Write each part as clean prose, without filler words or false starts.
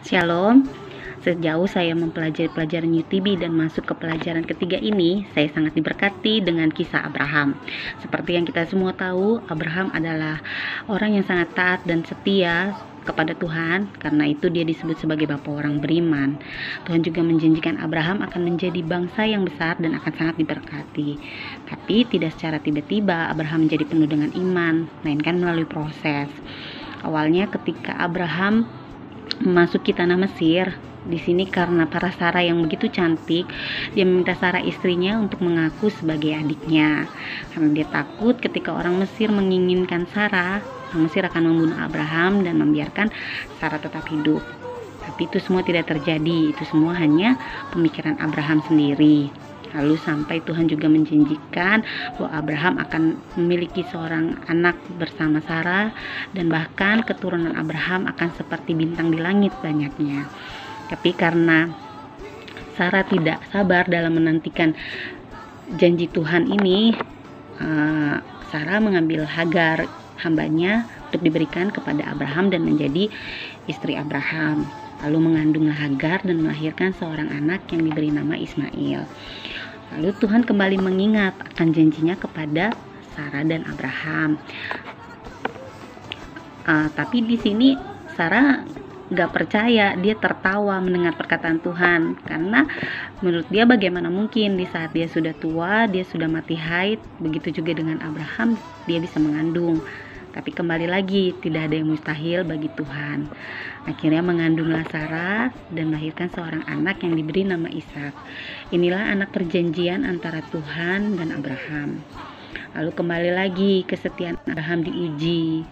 Shalom. Sejauh saya mempelajari pelajaran UTB dan masuk ke pelajaran ketiga ini, saya sangat diberkati dengan kisah Abraham. Seperti yang kita semua tahu, Abraham adalah orang yang sangat taat dan setia kepada Tuhan. Karena itu dia disebut sebagai bapa orang beriman. Tuhan juga menjanjikan Abraham akan menjadi bangsa yang besar dan akan sangat diberkati. Tapi tidak secara tiba-tiba Abraham menjadi penuh dengan iman, melainkan melalui proses. Awalnya ketika Abraham memasuki tanah Mesir, di sini karena para Sarah yang begitu cantik, dia meminta Sarah istrinya untuk mengaku sebagai adiknya. Karena dia takut ketika orang Mesir menginginkan Sarah, orang Mesir akan membunuh Abraham dan membiarkan Sarah tetap hidup. Tapi itu semua tidak terjadi, itu semua hanya pemikiran Abraham sendiri. Lalu sampai Tuhan juga menjanjikan bahwa Abraham akan memiliki seorang anak bersama Sarah, dan bahkan keturunan Abraham akan seperti bintang di langit banyaknya. Tapi karena Sarah tidak sabar dalam menantikan janji Tuhan ini, Sarah mengambil Hagar hambanya untuk diberikan kepada Abraham dan menjadi istri Abraham. Lalu mengandunglah Hagar dan melahirkan seorang anak yang diberi nama Ismail. Lalu Tuhan kembali mengingat akan janjinya kepada Sarah dan Abraham. Tapi di sini Sarah gak percaya, dia tertawa mendengar perkataan Tuhan, karena menurut dia bagaimana mungkin di saat dia sudah tua, dia sudah mati haid, begitu juga dengan Abraham, dia bisa mengandung. Tapi kembali lagi, tidak ada yang mustahil bagi Tuhan. Akhirnya mengandunglah Sarah dan melahirkan seorang anak yang diberi nama Ishak. Inilah anak perjanjian antara Tuhan dan Abraham. Lalu kembali lagi, kesetiaan Abraham diuji.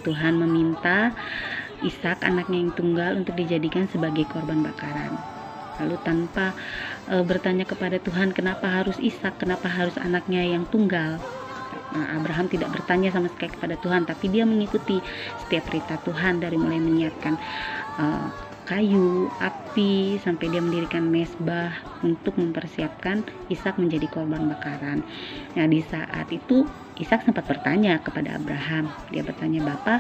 Tuhan meminta Ishak anaknya yang tunggal untuk dijadikan sebagai korban bakaran. Lalu tanpa bertanya kepada Tuhan kenapa harus Ishak, kenapa harus anaknya yang tunggal, Abraham tidak bertanya sama sekali kepada Tuhan, tapi dia mengikuti setiap perintah Tuhan, dari mulai menyiapkan kayu, api, sampai dia mendirikan mezbah untuk mempersiapkan Ishak menjadi korban bakaran. Nah, di saat itu Ishak sempat bertanya kepada Abraham. Dia bertanya, "Bapak,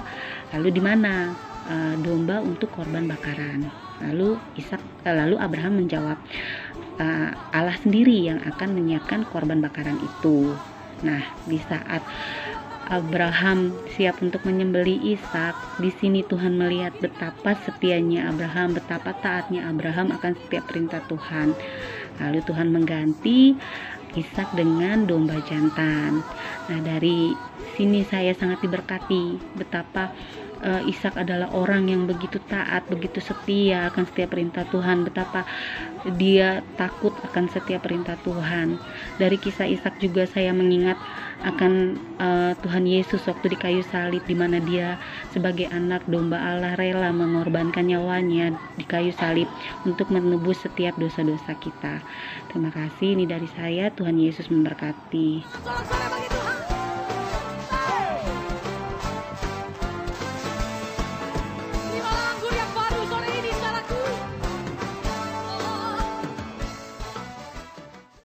lalu di mana domba untuk korban bakaran?" Lalu Abraham menjawab, Allah sendiri yang akan menyiapkan korban bakaran itu. Nah, di saat Abraham siap untuk menyembelih Ishak, di sini Tuhan melihat betapa setianya Abraham, betapa taatnya Abraham akan setiap perintah Tuhan. Lalu Tuhan mengganti Ishak dengan domba jantan. Nah, dari sini saya sangat diberkati betapa Ishak adalah orang yang begitu taat, begitu setia akan setiap perintah Tuhan, betapa dia takut akan setiap perintah Tuhan. Dari kisah Ishak juga saya mengingat akan Tuhan Yesus waktu di kayu salib, di mana dia sebagai anak domba Allah rela mengorbankan nyawanya di kayu salib untuk menebus setiap dosa-dosa kita. Terima kasih, ini dari saya. Tuhan Yesus memberkati.